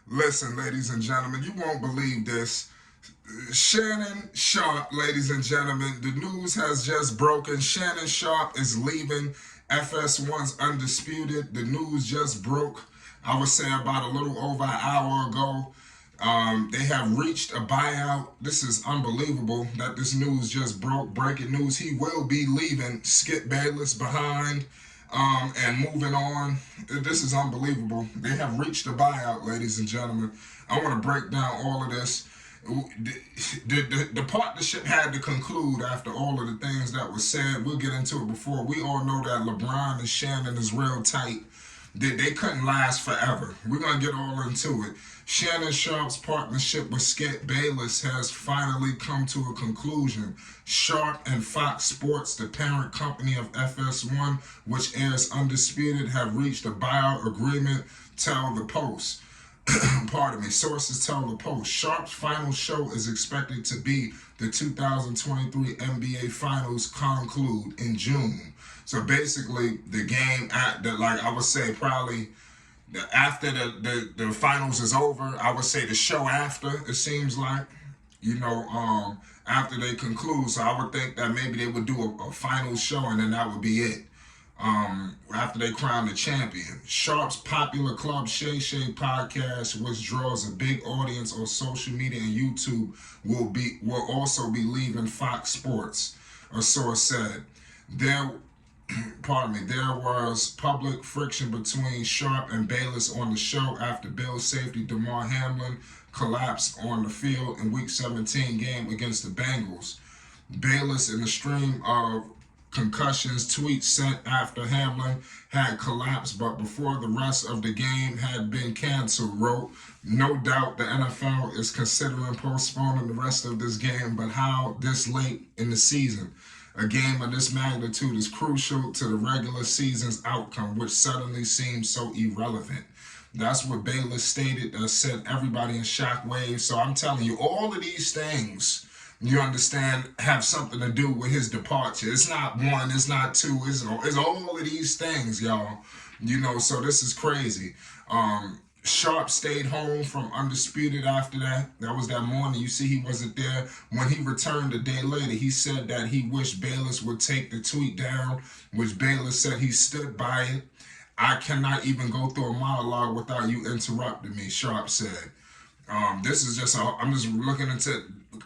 Listen, ladies and gentlemen, you won't believe this. Shannon Sharpe, ladies and gentlemen, the news has just broken. Shannon Sharpe is leaving FS1's Undisputed. The news just broke, I would say, about a little over an hour ago. They have reached a buyout. This is unbelievable that this news just broke. Breaking news. He will be leaving Skip Bayless behind and moving on. This is unbelievable. They have reached a buyout, ladies and gentlemen. I want to break down all of this. The partnership had to conclude after all of the things that was said. We'll get into it before. We all know that LeBron and Shannon is real tight. They couldn't last forever. We're going to get all into it. Shannon Sharpe's partnership with Skip Bayless has finally come to a conclusion. Sharpe and Fox Sports, the parent company of FS1, which airs Undisputed, have reached a buyout agreement, tell the Post. Pardon me. Sources tell the Post. Sharpe's final show is expected to be the 2023 NBA Finals conclude in June. So basically, the game like I would say, probably after the finals is over, I would say the show after, it seems like, after they conclude. So I would think that maybe they would do a final show and then that would be it. After they crown the champion. Sharpe's popular Club Shay Shay podcast, which draws a big audience on social media and YouTube, will also be leaving Fox Sports, a source said. There was public friction between Sharpe and Bayless on the show after Bills safety Damar Hamlin collapsed on the field in Week 17 game against the Bengals. Bayless, in a stream of concussions tweets sent after Hamlin had collapsed, but before the rest of the game had been canceled, wrote, "No doubt the NFL is considering postponing the rest of this game, but how this late in the season? A game of this magnitude is crucial to the regular season's outcome, which suddenly seems so irrelevant." That's what Bayless stated, sent everybody in shockwaves. So I'm telling you, all of these things, you understand, have something to do with his departure. It's not one, it's not two, it's all of these things, y'all. So this is crazy. Sharpe stayed home from Undisputed after that. That was that morning. You see, he wasn't there. When he returned a day later, he said that he wished Bayless would take the tweet down, which Bayless said he stood by it. "I cannot even go through a monologue without you interrupting me," Sharpe said. This is just, I'm just looking into,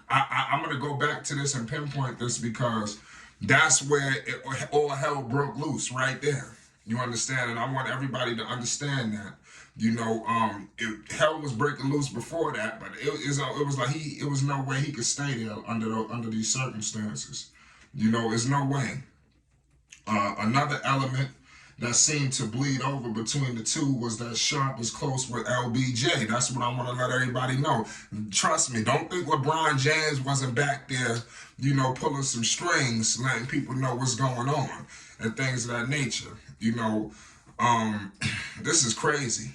I'm going to go back to this and pinpoint this because that's where all hell broke loose right there. You understand? And I want everybody to understand that. Hell was breaking loose before that, but it was like it was no way he could stay there under these circumstances. There's no way. Another element that seemed to bleed over between the two was that Sharpe was close with LBJ. That's what I want to let everybody know. Trust me, don't think LeBron James wasn't back there, pulling some strings, letting people know what's going on and things of that nature. This is crazy,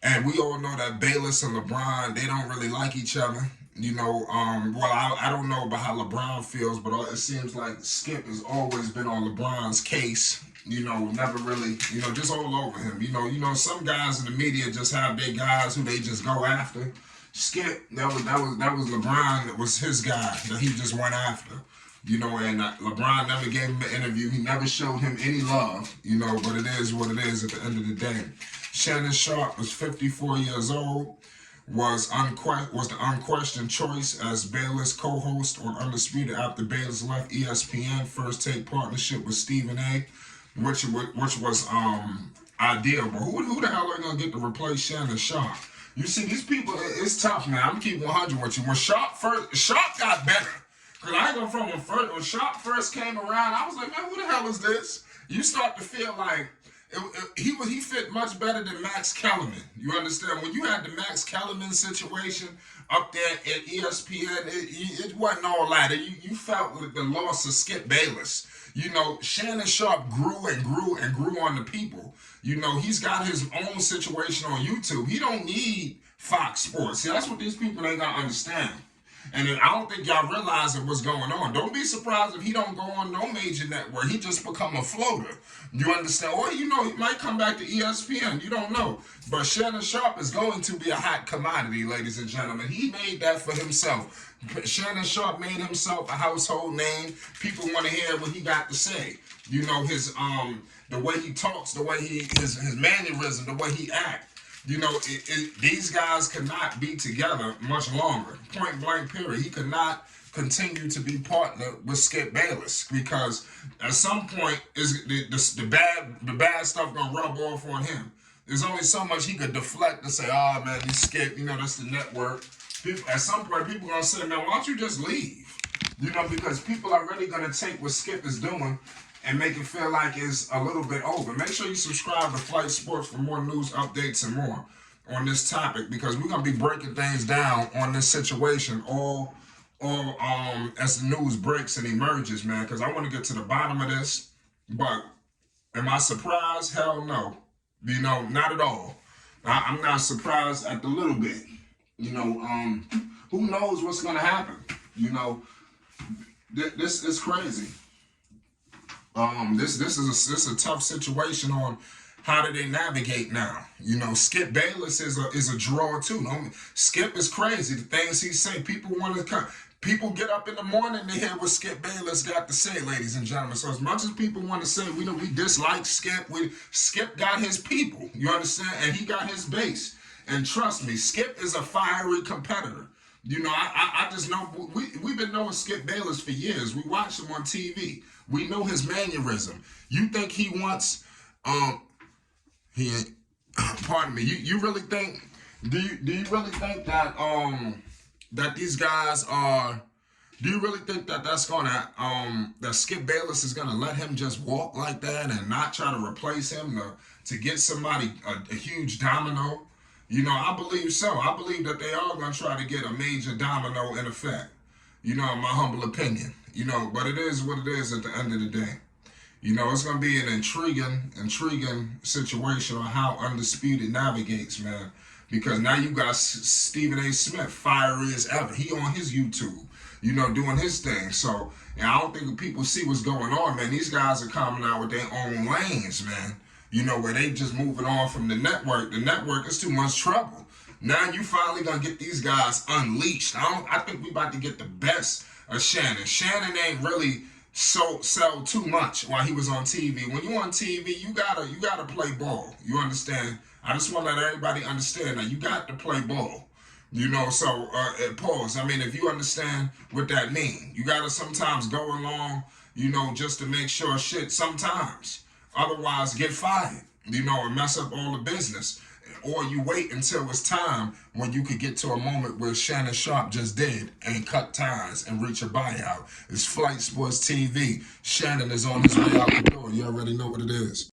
and we all know that Bayless and LeBron, they don't really like each other. I don't know about how LeBron feels, but it seems like Skip has always been on LeBron's case. Never really, just all over him. Some guys in the media just have their guys who they just go after. Skip, that was LeBron. That was his guy that he just went after. And LeBron never gave him an interview. He never showed him any love. But it is what it is at the end of the day. Shannon Sharpe was 54 years old. Was the unquestioned choice as Bayless co-host on Undisputed after Bayless left ESPN First Take partnership with Stephen A, which was ideal. But who the hell are going to get to replace Shannon Sharpe? You see, these people, it's tough, man. I'm keeping 100 with you. When Sharpe got better. Because I ain't going from when Sharpe first came around, I was like, man, who the hell is this? You start to feel like he fit much better than Max Kellerman. You understand? When you had the Max Kellerman situation up there at ESPN, it wasn't all that. You felt like the loss of Skip Bayless. Shannon Sharpe grew and grew and grew on the people. He's got his own situation on YouTube. He don't need Fox Sports. See, that's what these people ain't gonna understand. And then I don't think y'all realizing what's going on. Don't be surprised if he don't go on no major network. He just become a floater. You understand? Or, you know, he might come back to ESPN. You don't know. But Shannon Sharpe is going to be a hot commodity, ladies and gentlemen. He made that for himself. Shannon Sharpe made himself a household name. People want to hear what he got to say. You know, his the way he talks, the way his mannerism, the way he acts. You know, these guys could not be together much longer. Point blank, period. He could not continue to be partnered with Skip Bayless because at some point is the bad stuff gonna rub off on him. There's only so much he could deflect to say, oh man, you Skip, you know, that's the network. At some point, people gonna say, man, why don't you just leave? You know, because people are really gonna take what Skip is doing and make it feel like it's a little bit over. Make sure you subscribe to Flight Sports for more news, updates, and more on this topic because we're going to be breaking things down on this situation all as the news breaks and emerges, man, because I want to get to the bottom of this. But am I surprised? Hell no. You know, not at all. I'm not surprised at the little bit. You know, who knows what's going to happen? You know, this is crazy. This is a tough situation on how do they navigate now. You know, Skip Bayless is a draw too. No, Skip is crazy. The things he say, people want to come. People get up in the morning to hear what Skip Bayless got to say, ladies and gentlemen. So as much as people want to say we dislike Skip, Skip got his people. You understand? And he got his base. And trust me, Skip is a fiery competitor. You know, I just know, we've been knowing Skip Bayless for years. We watched him on TV. We know his mannerism. You think he wants, pardon me, you really think, do you really think that, that these guys are, do you really think that that's gonna, that Skip Bayless is gonna let him just walk like that and not try to replace him to get somebody, a huge domino? You know, I believe so. I believe that they are going to try to get a major domino in effect. You know, in my humble opinion. You know, but it is what it is at the end of the day. You know, it's going to be an intriguing situation on how Undisputed navigates, man. Because now you got Stephen A. Smith, fiery as ever. He on his YouTube, you know, doing his thing. So, and I don't think people see what's going on, man. These guys are coming out with their own lanes, man. You know, where they just moving on from the network. The network is too much trouble. Now you finally gonna get these guys unleashed. I think we about to get the best of Shannon. Shannon ain't really sell too much while he was on TV. When you on TV, you gotta play ball. You understand? I just want to let everybody understand that you got to play ball. You know, so pause. I mean, if you understand what that means, you gotta sometimes go along, you know, just to make sure shit sometimes. Otherwise, get fired, you know, and mess up all the business. Or you wait until it's time when you could get to a moment where Shannon Sharpe just did and cut ties and reach a buyout. It's Flight Sports TV. Shannon is on his way out the door. You already know what it is.